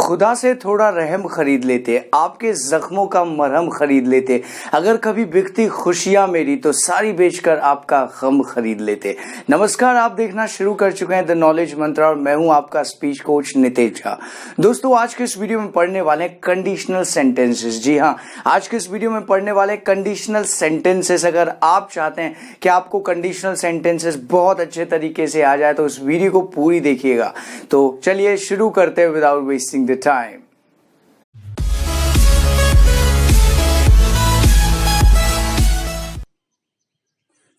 खुदा से थोड़ा रहम खरीद लेते, आपके जख्मों का मरहम खरीद लेते। अगर कभी बिकती खुशियां मेरी तो सारी बेचकर आपका गम खरीद लेते। नमस्कार, आप देखना शुरू कर चुके हैं द नॉलेज मंत्र और मैं हूं आपका स्पीच कोच नितेश झा। दोस्तों, आज के इस वीडियो में पढ़ने वाले हैं कंडीशनल सेंटेंसेस। जी हाँ, आज के इस वीडियो में पढ़ने वाले कंडीशनल सेंटेंसेस। अगर आप चाहते हैं कि आपको कंडीशनल सेंटेंसेस बहुत अच्छे तरीके से आ जाए तो इस वीडियो को पूरी देखिएगा। तो चलिए शुरू करते हैं without wasting the time.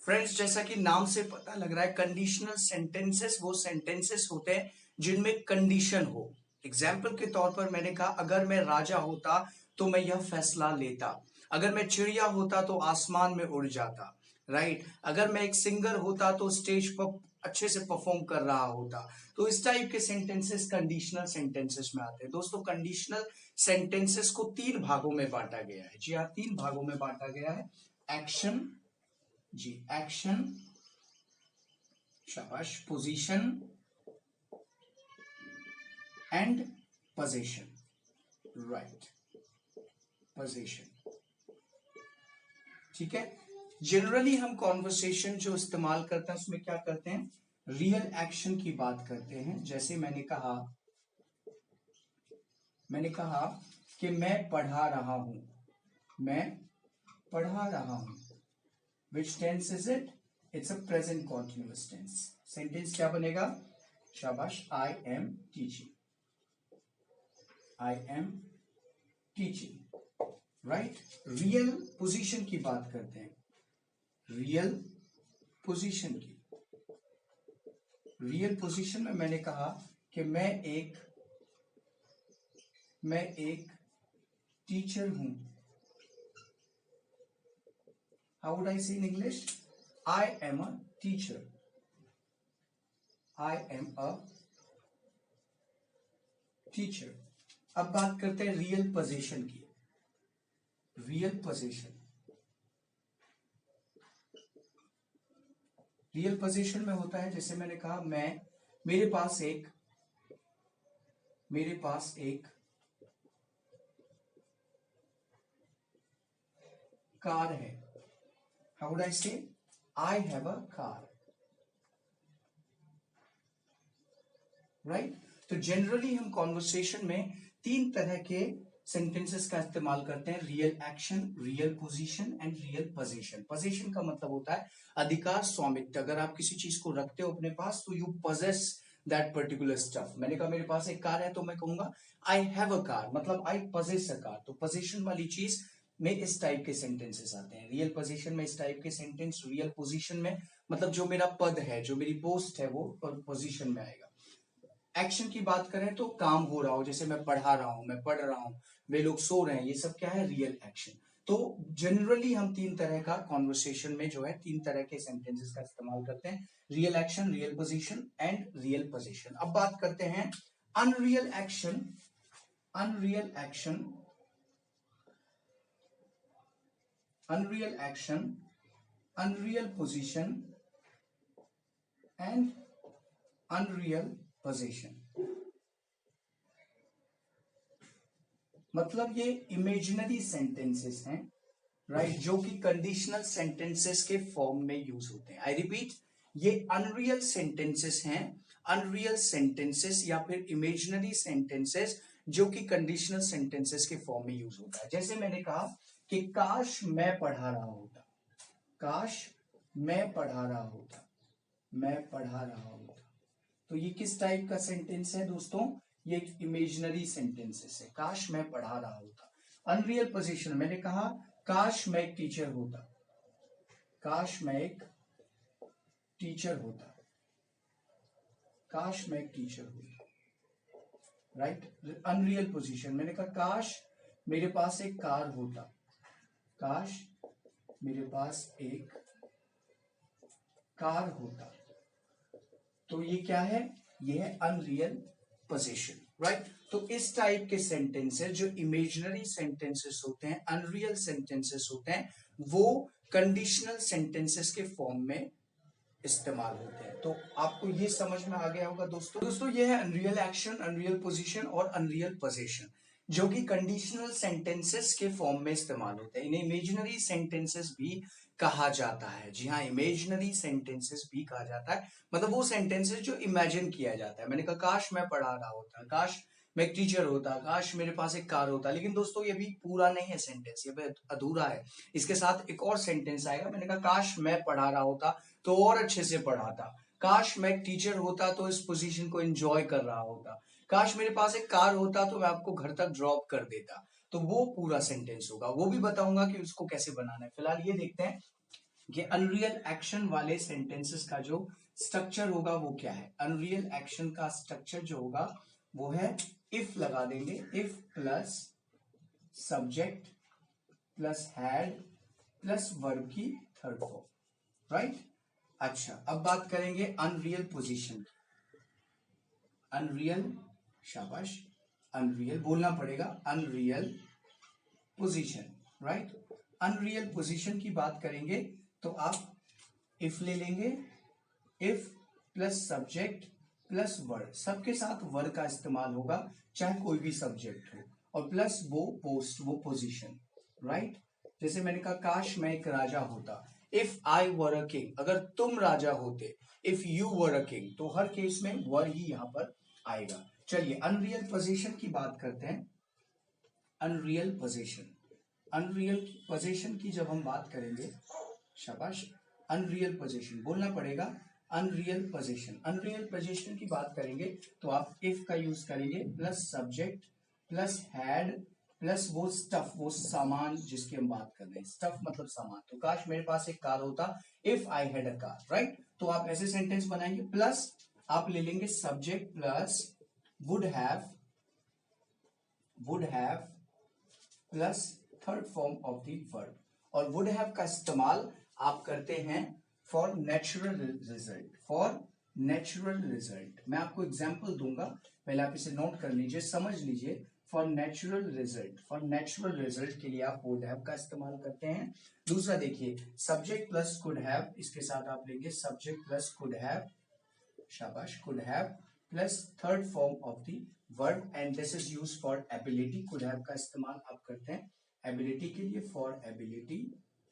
Friends, जैसा कि नाम से पता लग रहा है, कंडीशनल सेंटेंसेस वो सेंटेंसेस होते हैं जिनमें कंडीशन हो। एग्जाम्पल के तौर पर मैंने कहा, अगर मैं राजा होता तो मैं यह फैसला लेता। अगर मैं चिड़िया होता तो आसमान में उड़ जाता। राइट। अगर मैं एक सिंगर होता तो स्टेज पर अच्छे से परफॉर्म कर रहा होता। तो इस टाइप के सेंटेंसेस कंडीशनल सेंटेंसेस में आते हैं। दोस्तों, कंडीशनल सेंटेंसेस को तीन भागों में बांटा गया है। जी हाँ, तीन भागों में बांटा गया है। एक्शन, जी एक्शन, शाबाश, position and position. Right, position. ठीक है। जनरली हम कॉन्वर्सेशन जो इस्तेमाल करते हैं उसमें क्या करते हैं, रियल एक्शन की बात करते हैं। जैसे मैंने कहा कि मैं पढ़ा रहा हूं, मैं पढ़ा रहा हूं। Which tense is it? It's a present continuous tense. Sentence क्या बनेगा? शाबाश, I am teaching. I am teaching. Right? Real position की बात करते हैं। Real position की। Real position में मैंने कहा कि मैं एक टीचर हूं। How would I say in English? I am a teacher. I am a teacher. अब बात करते हैं रियल पोजीशन की। रियल पोजीशन, रियल पोजीशन में होता है, जैसे मैंने कहा, मेरे पास एक कार है। How would I say? I have a car. Right? तो जनरली हम कॉन्वर्सेशन में तीन तरह के सेंटेंसेस का इस्तेमाल करते हैं। Real action, real position and real position. Position का मतलब होता है अधिकार, स्वामित्व। अगर आप किसी चीज को रखते हो अपने पास तो you possess that particular stuff. मैंने कहा मेरे पास एक कार है तो मैं कहूंगा आई हैव अ कार, मतलब आई पोजेस अ कार। तो पोजीशन वाली चीज में इस टाइप के सेंटेंसेस आते हैं। रियल पोजीशन में इस टाइप के सेंटेंस, रियल पोजीशन में मतलब जो मेरा पद है, जो मेरी पोस्ट है, वो पोजीशन में आएगा। एक्शन की बात करें तो काम हो रहा हो, जैसे मैं पढ़ा रहा हूं, मैं पढ़ रहा हूं, वे लोग सो रहे हैं, ये सब क्या है, रियल एक्शन। तो जनरली हम तीन तरह का कॉन्वर्सेशन में जो है तीन तरह के सेंटेंसेस का इस्तेमाल करते हैं। Real action, real position and real position. अब बात करते हैं unreal action, unreal action, unreal action, unreal position and unreal position. मतलब ये इमेजिनरी सेंटेंसेस हैं, राइट, जो कि कंडीशनल सेंटेंसेस के फॉर्म में यूज होते हैं। आई रिपीट, ये अनरियल सेंटेंसेस हैं, अनरियल सेंटेंसेस या फिर इमेजिनरी सेंटेंसेस जो कि कंडीशनल सेंटेंसेस के फॉर्म में यूज होता है। जैसे मैंने कहा कि काश मैं पढ़ा रहा होता, काश मैं पढ़ा रहा होता, मैं पढ़ा रहा होता। तो ये किस टाइप का सेंटेंस है दोस्तों? ये एक इमेजिनरी सेंटेंसेस है। काश मैं पढ़ा रहा होता। अनरियल पोजीशन, मैंने कहा काश मैं एक टीचर होता, काश मैं एक टीचर होता, काश मैं एक टीचर होता। राइट। अनरियल पोजीशन, मैंने कहा काश मेरे पास एक कार होता, काश मेरे पास एक कार होता। तो ये क्या है? ये है अनरियल पोजीशन। राइट। तो इस टाइप के सेंटेंसेस जो इमेजिनरी सेंटेंसेस होते हैं, अनरियल सेंटेंसेस होते हैं, वो कंडीशनल सेंटेंसेस के फॉर्म में इस्तेमाल होते हैं। तो आपको ये समझ में आ गया होगा दोस्तों ये है अनरियल एक्शन, अनरियल पोजीशन और अनरियल पोजीशन, जो कि कंडीशनल सेंटेंसेस के फॉर्म में इस्तेमाल होते हैं। इन्हें इमेजिनरी सेंटेंसेस भी कहा जाता है। जी हाँ, इमेजिनरी सेंटेंसेस भी कहा जाता है, मतलब वो सेंटेंसेस जो इमेजिन किया जाता है। मैंने कहा काश मैं पढ़ा रहा होता, काश मैं एक टीचर होता, काश मेरे पास एक कार होता, लेकिन दोस्तों ये भी पूरा नहीं है सेंटेंस, ये भी अधूरा है। इसके साथ एक और सेंटेंस आएगा। मैंने कहा काश मैं पढ़ा रहा होता तो और अच्छे से पढ़ाता, काश मैं एक टीचर होता तो इस पोजीशन को एंजॉय कर रहा होता, काश मेरे पास एक कार होता तो मैं आपको घर तक ड्रॉप कर देता। तो वो पूरा सेंटेंस होगा, वो भी बताऊंगा कि उसको कैसे बनाना है। फिलहाल ये देखते हैं कि अनरियल एक्शन वाले सेंटेंसेस का जो स्ट्रक्चर होगा वो क्या है। अनरियल एक्शन का स्ट्रक्चर जो होगा वो है इफ लगा देंगे, if plus subject plus had plus verb की थर्ड फॉर्म, राइट। अच्छा, अब बात करेंगे अनरियल पोजीशन। अनरियल, शाबाश, अनरियल बोलना पड़ेगा, unreal position, right. Unreal position की बात करेंगे तो आप इफ ले लेंगे, if plus subject plus word, सबके साथ वर्ड का इस्तेमाल होगा चाहे कोई भी सब्जेक्ट हो, और प्लस वो पोस्ट, वो पोजीशन, राइट। जैसे मैंने कहा काश मैं एक राजा होता, if I were a king, अगर तुम राजा होते, if you were a king, तो हर केस में वर ही यहां पर आएगा। चलिए अनरियल पोजीशन की बात करते हैं। अनरियल पोजीशन, अनरियल पोजीशन की जब हम बात करेंगे, शाबाश, अनरियल पोजीशन बोलना पड़ेगा, अनरियल पोजीशन। अनरियल पोजीशन की बात करेंगे तो आप इफ का यूज करेंगे plus subject plus had plus वो स्टफ, वो सामान जिसकी हम बात कर रहे हैं, स्टफ मतलब सामान। तो काश मेरे पास एक कार होता, if I had a car, right. तो आप ऐसे सेंटेंस बनाएंगे, प्लस आप ले लेंगे subject plus would have, would have plus third form of the verb. और वुड हैव का इस्तेमाल आप करते हैं for natural result, for natural result. मैं आपको एग्जांपल दूंगा, पहले आप इसे नोट कर लीजिए, समझ लीजिए। For natural result, for natural result के लिए आप वुड हैव का इस्तेमाल करते हैं। दूसरा देखिए, सब्जेक्ट प्लस कुड हैव, इसके साथ आप लेंगे सब्जेक्ट प्लस कुड हैव, शाबाश, could have plus third form of the verb, and this is used for ability. Could have का इस्तेमाल आप करते हैं एबिलिटी के लिए, फॉर एबिलिटी,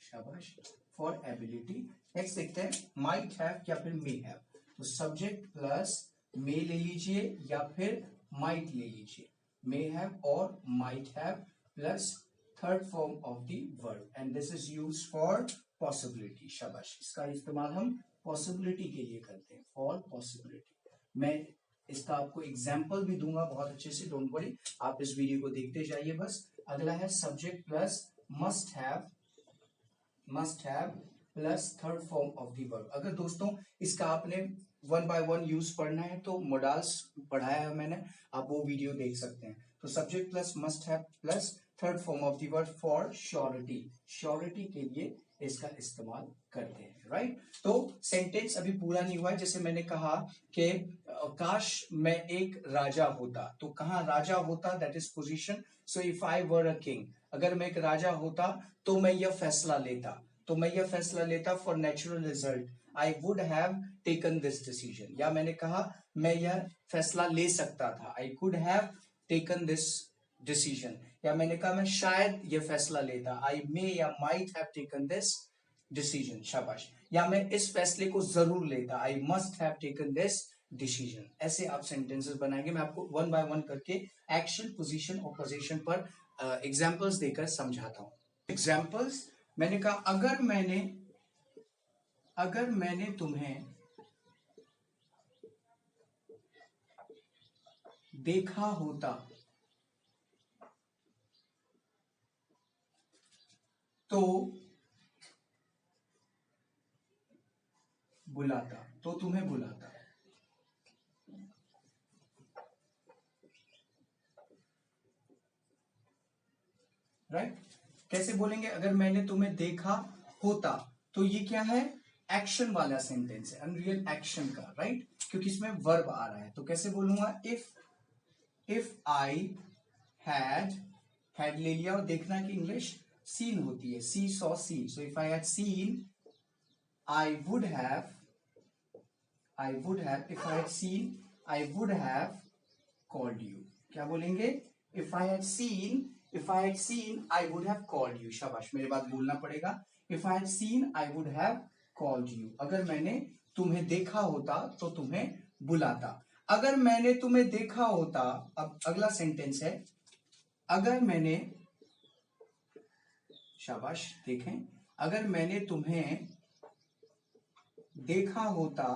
शाबाश, फॉर एबिलिटी। नेक्स्ट देखते हैं माइट हैव या फिर मे हैव। तो सब्जेक्ट प्लस मे ले लीजिए या फिर माइट ले लीजिए, मे have or might have plus third form of the verb, and this is used for possibility, शाबाश। इसका इस्तेमाल हम पॉसिबिलिटी के लिए करते हैं, फॉर पॉसिबिलिटी। मैं इसका आपको एग्जाम्पल भी दूंगा बहुत अच्छे से, डोंट वरी, आप इस वीडियो को देखते जाइए बस। अगला है subject plus must have, must have plus third form of the verb. अगर दोस्तों इसका आपने वन बाय वन यूज पढ़ना है तो मोडाल्स पढ़ाया है मैंने, आप वो वीडियो देख सकते हैं। तो subject plus must have plus third form of the verb for surety, surety के लिए इसका इस्तेमाल करते हैं, राइट। तो सेंटेंस अभी पूरा नहीं हुआ है। जैसे मैंने कहा कि काश मैं एक राजा होता, तो कहां राजा होता, that is position. So if I were a king, अगर मैं एक राजा होता तो मैं यह फैसला लेता, तो मैं यह फैसला लेता for natural result, I would have taken this decision. या मैंने कहा मैं यह फैसला ले सकता था, आई could have taken this decision. या मैंने कहा मैं शायद यह फैसला लेता, आई मे या might have taken this decision, शाबाश। या मैं इस फैसले को जरूर लेता, आई must have taken this decision. ऐसे आप सेंटेंसेस बनाएंगे। मैं आपको वन बाय वन करके एक्शन, पोजीशन और पोजीशन पर एग्जाम्पल्स देकर समझाता हूं। एग्जाम्पल्स, मैंने कहा अगर मैंने तुम्हें देखा होता तो बुलाता, तो तुम्हें बुलाता, राइट। कैसे बोलेंगे, अगर मैंने तुम्हें देखा होता, तो ये क्या है, एक्शन वाला सेंटेंस है, अनरियल एक्शन का, राइट, क्योंकि इसमें वर्ब आ रहा है। तो कैसे बोलूंगा, इफ आई हैड ले लिया, और देखना कि इंग्लिश सीन होती है, see saw see, so if I had seen, I would have I would have, if I had seen I would have called you. क्या बोलेंगे? If I had seen, if I had seen I would have called you. शाबाश, मेरे बात बोलना पड़ेगा। If I had seen I would have called you. अगर मैंने तुम्हें देखा होता तो तुम्हें बुलाता। अगर मैंने तुम्हें देखा होता, अब अगला सेंटेंस है, अगर मैंने, शाबाश देखें, अगर मैंने तुम्हें देखा होता,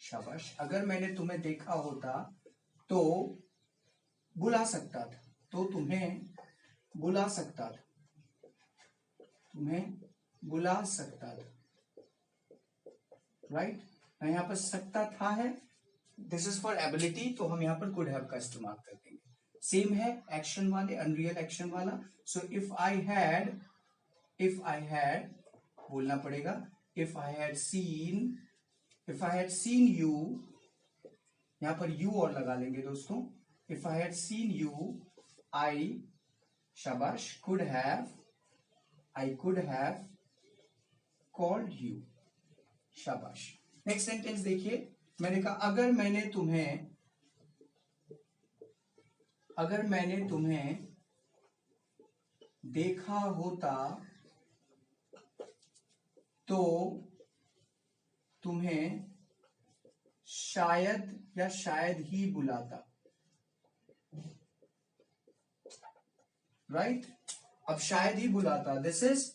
शाबाश, अगर मैंने तुम्हें देखा होता तो बुला सकता था, तो तुम्हें बुला सकता था, तुम्हें बुला सकता था। राइट, यहां पर सकता था है, दिस इज फॉर एबिलिटी, तो हम यहां पर कुड हैव का इस्तेमाल कर देंगे। सेम है एक्शन वाले, अनरियल एक्शन वाला। सो इफ आई हैड बोलना पड़ेगा, if I had seen, if I had seen you, यहां पर यू और लगा लेंगे दोस्तों। If I had seen you I, शाबाश, could have, I could have called you. शाबाश। नेक्स्ट सेंटेंस देखिए, मैंने कहा अगर मैंने तुम्हें देखा होता तो तुम्हें शायद या शायद ही बुलाता। राइट, अब शायद ही बुलाता, this is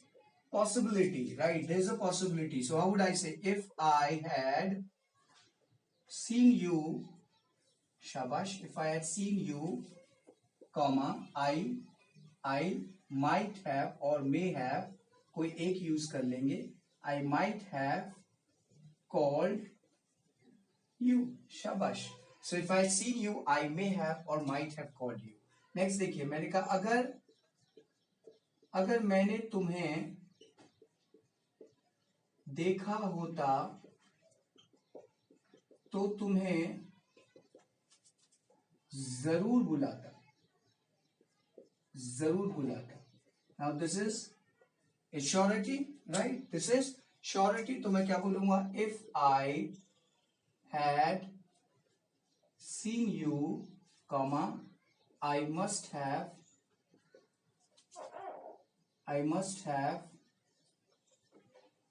possibility, right? There's a possibility. So how would I say? If I had seen you, shabash, if I had seen you, comma, I might have or may have, कोई एक use कर लेंगे, I might have called you, shabash. So if I had seen you, I may have or might have called you. Next देखिए, मैंने कहा अगर मैंने तुम्हें देखा होता तो तुम्हें जरूर बुलाता, जरूर बुलाता। Now this is a surety, right, this is surety. तो मैं क्या बोलूंगा? If I had seen you, comma, I must have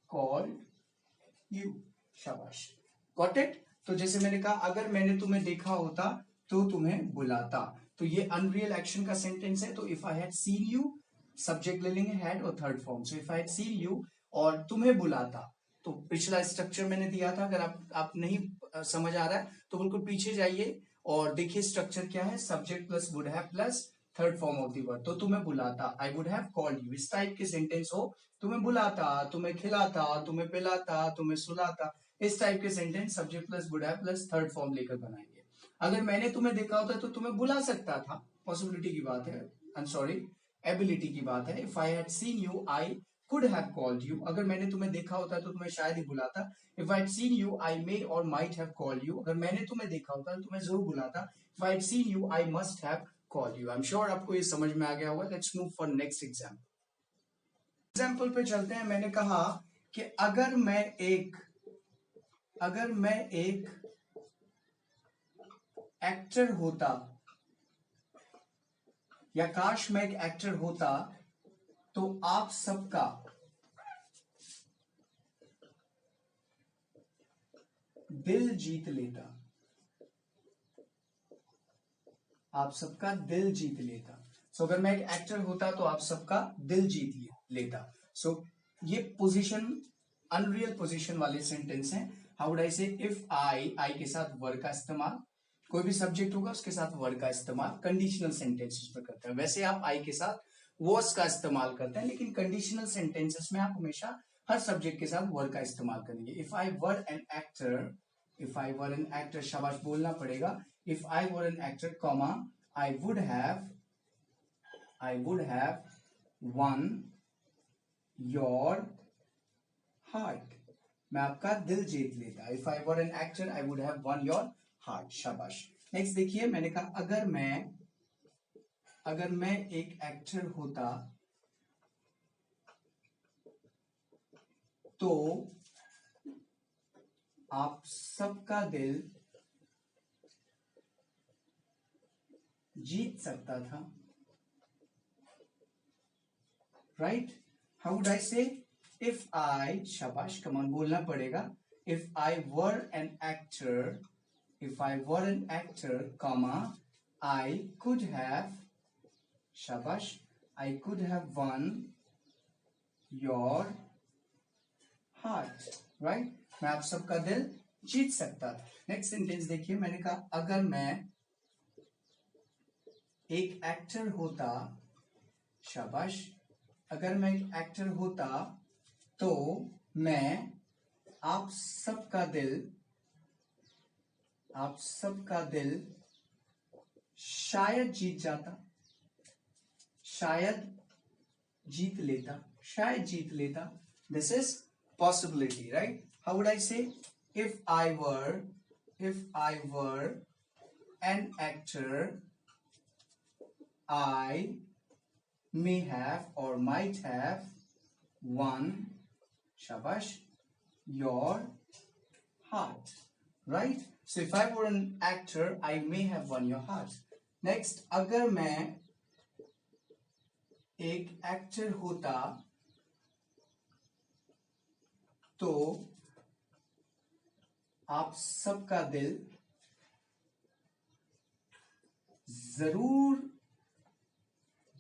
called you. शाबाश, गॉट इट। तो जैसे मैंने कहा अगर मैंने तुम्हें देखा होता तो तुम्हें बुलाता, तो ये अनरियल एक्शन का सेंटेंस है। तो if I had seen you, subject ले लेंगे हैड और third form. So if I had seen you और तुम्हें बुलाता, तो पिछला स्ट्रक्चर मैंने दिया था, अगर आप नहीं समझ आ रहा है तो बिल्कुल पीछे जाइए और देखिए स्ट्रक्चर क्या है, subject plus would have plus third form of the word. तो तुम्हें बुलाता, आई वुड हैव कॉल्ड यू, इस टाइप के सेंटेंस हो, तुम्हें बुलाता, तुम्हें खिलाता, तुम्हें पिलाता, तुम्हें सुलाता, इस टाइप के sentence subject plus would have plus third form लेकर बनाएंगे। अगर मैंने तुम्हें देखा होता तो तुम्हें बुला सकता था, पॉसिबिलिटी की बात है, आई एम सॉरी, एबिलिटी की बात है। If I had seen you I could have called you, अगर मैंने तुम्हें देखा होता तो तुम्हें शायद ही बुलाता। If I had seen you I may or might have called you, अगर मैंने तुम्हें देखा होता तो तुम्हें जरूर बुलाता। If I had seen you I must have called you. I am sure आपको ये समझ में आ गया होगा। Let's move for next example. Example पे चलते हैं। मैंने कहा कि अगर मैं एक एक्टर होता, या काश मैं एक एक्टर होता तो आप सबका दिल जीत लेता, आप सबका दिल जीत लेता। सो अगर मैं एक एक्टर होता तो आप सबका दिल जीत लेता। सो ये पोजीशन अनरियल पोजीशन वाले सेंटेंस हैं। How would I say? If आई के साथ वर्ड का इस्तेमाल, कोई भी सब्जेक्ट होगा उसके साथ वर्ड का इस्तेमाल कंडीशनल सेंटेंसेस में करते हैं। वैसे आप आई के साथ वर्ड्स का इस्तेमाल करते हैं, लेकिन कंडीशनल सेंटेंसेस में आप हमेशा हर सब्जेक्ट के साथ वर्ड का इस्तेमाल करेंगे। If I were an actor, शाबाश बोलना पड़ेगा। If I were an actor, comma, I would have one your heart, मैं आपका दिल जीत लेता। If I were an actor I would have one your heart. शाबाश। नेक्स्ट देखिए, मैंने कहा अगर मैं एक एक्टर होता तो आप सबका दिल जीत सकता था, right. How would I say, if आई, शाबाश, कमान बोलना पड़ेगा, if I were an actor, if I were an actor, comma, I could have, shabash, I could have won your heart, right? मैं आप सबका दिल जीत सकता था। नेक्स्ट सेंटेंस देखिए, मैंने कहा अगर मैं एक एक्टर होता, शाबाश, अगर मैं एक एक्टर होता तो मैं आप सबका दिल शायद जीत जाता, शायद जीत लेता। This is possibility, right. How would I say, if I were an actor, I may have or might have won, shabash, your heart, right? So if I were an actor, I may have won your heart. Next, अगर मैं एक actor होता तो आप सबका दिल जरूर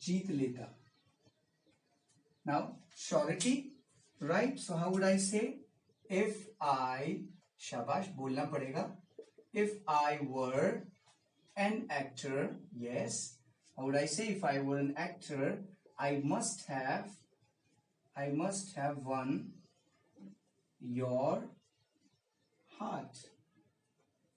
जीत लेता। Now, surety, right? So how would I say, if I, शाबाश, बोलना पड़ेगा, if I were an actor, yes. How would I say, if I were an actor, I must have won your heart,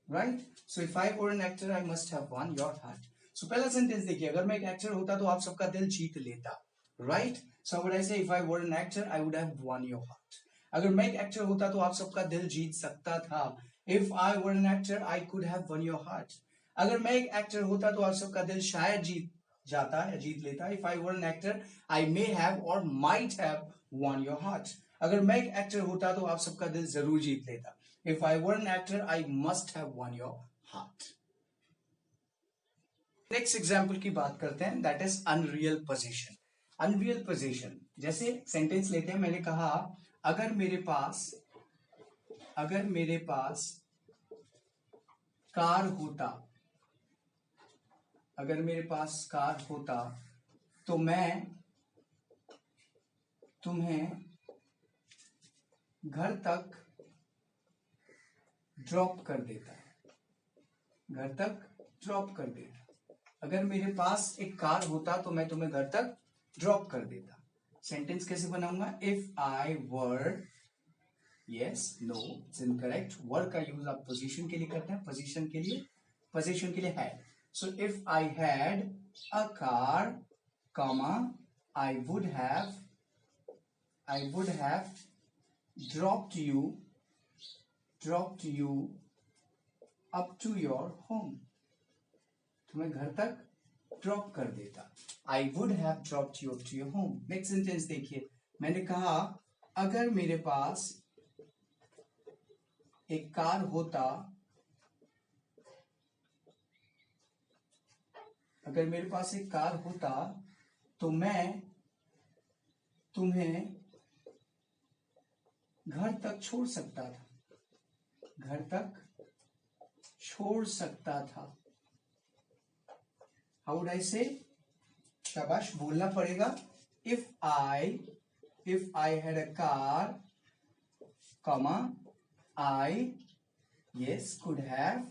right? So if I were an actor, I must have won your heart. So पहला sentence देखिए, अगर मैं एक actor होता तो आप सबका दिल जीत लेता, right. So what I say, if I were an actor I would have won your heart. अगर मैं एक एक्टर होता तो आप सबका दिल जीत सकता था, if I were an actor I could have won your heart. अगर मैं एक एक्टर होता तो आप सबका दिल शायद जीत जाता या जीत लेता, if I were an actor I may have or might have won your heart. अगर मैं एक एक्टर होता तो आप सबका दिल जरूर जीत लेता, if I were an actor I must have won your heart. Next example की बात करते हैं, that is unreal position. Unreal position, जैसे सेंटेंस लेते हैं, मैंने कहा अगर मेरे पास कार होता, अगर मेरे पास कार होता तो मैं तुम्हें घर तक ड्रॉप कर देता, घर तक ड्रॉप कर देता। अगर मेरे पास एक कार होता तो मैं तुम्हें घर तक ड्रॉप कर देता। सेंटेंस कैसे बनाऊंगा, if I were, yes, no, it's incorrect. Were का यूज आप पोजीशन के लिए करते हैं, पोजीशन के लिए had. So if I had a car, comma, I would have dropped you up to your home, तुम्हें घर तक ड्रॉप कर देता। I would have dropped you up to your home. Next sentence देखिए, मैंने कहा अगर मेरे पास एक कार होता, अगर मेरे पास एक कार होता तो मैं तुम्हें घर तक छोड़ सकता था, घर तक छोड़ सकता था। हाउ वुड आई से, शाबाश, बोलना पड़ेगा, if I had a car, comma, I, yes, could have,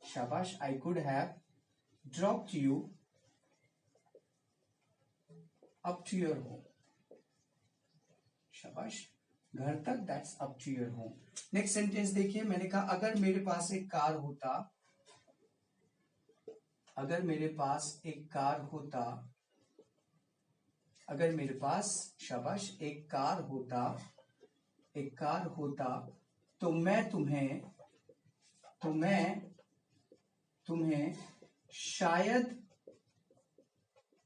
शाबाश, I could have dropped you up to your home, शाबाश, घर तक, that's up to your home. Next sentence देखिए, मैंने कहा अगर मेरे पास एक कार होता, अगर मेरे पास एक कार होता, अगर मेरे पास, शाबाश, एक कार होता तो मैं तुम्हें शायद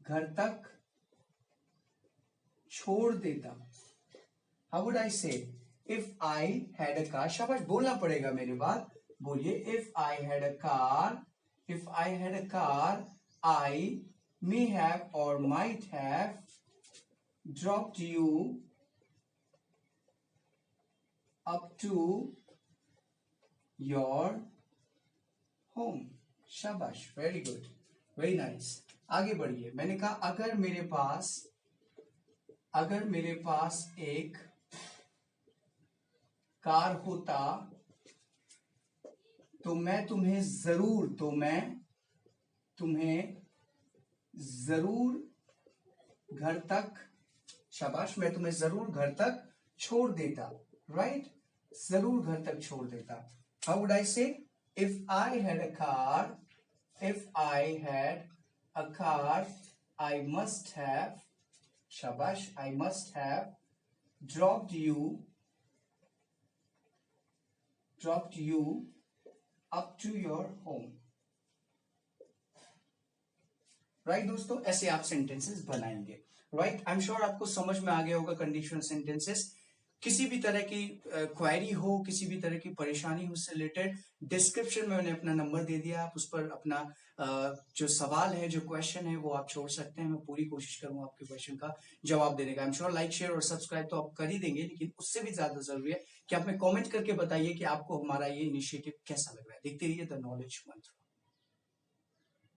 घर तक छोड़ देता। How would I say, if I had a car, शाबाश बोलना पड़ेगा मेरे बाद, बोलिए if I had a car, if I had a car I may have or might have dropped you up to your home. शाबाश, very good, very nice. आगे बढ़िए। मैंने कहा अगर मेरे पास एक कार होता तो मैं तुम्हें जरूर घर तक, शाबाश, मैं तुम्हें जरूर घर तक छोड़ देता, राइट, जरूर घर तक छोड़ देता। How would I say, if I had a car, I must have, शाबाश, I must have dropped you up to your home. Right दोस्तों, ऐसे आप सेंटेंसेस बनाएंगे। राइट, आई एम श्योर आपको समझ में आ गया होगा कंडीशनल सेंटेंसेस। किसी भी तरह की क्वेरी हो, किसी भी तरह की परेशानी हो उससे रिलेटेड, डिस्क्रिप्शन में मैंने अपना नंबर दे दिया, आप उस पर अपना जो सवाल है, जो क्वेश्चन है वो आप छोड़ सकते हैं। मैं पूरी कोशिश करूंगा आपके क्वेश्चन का जवाब देने का। I am sure like, share और सब्सक्राइब तो आप कर ही देंगे, लेकिन उससे भी ज्यादा जरूरी है कि आप में कमेंट करके बताइए कि आपको हमारा ये इनिशिएटिव कैसा लग रहा है। देखते रहिए द नॉलेज मंत्र।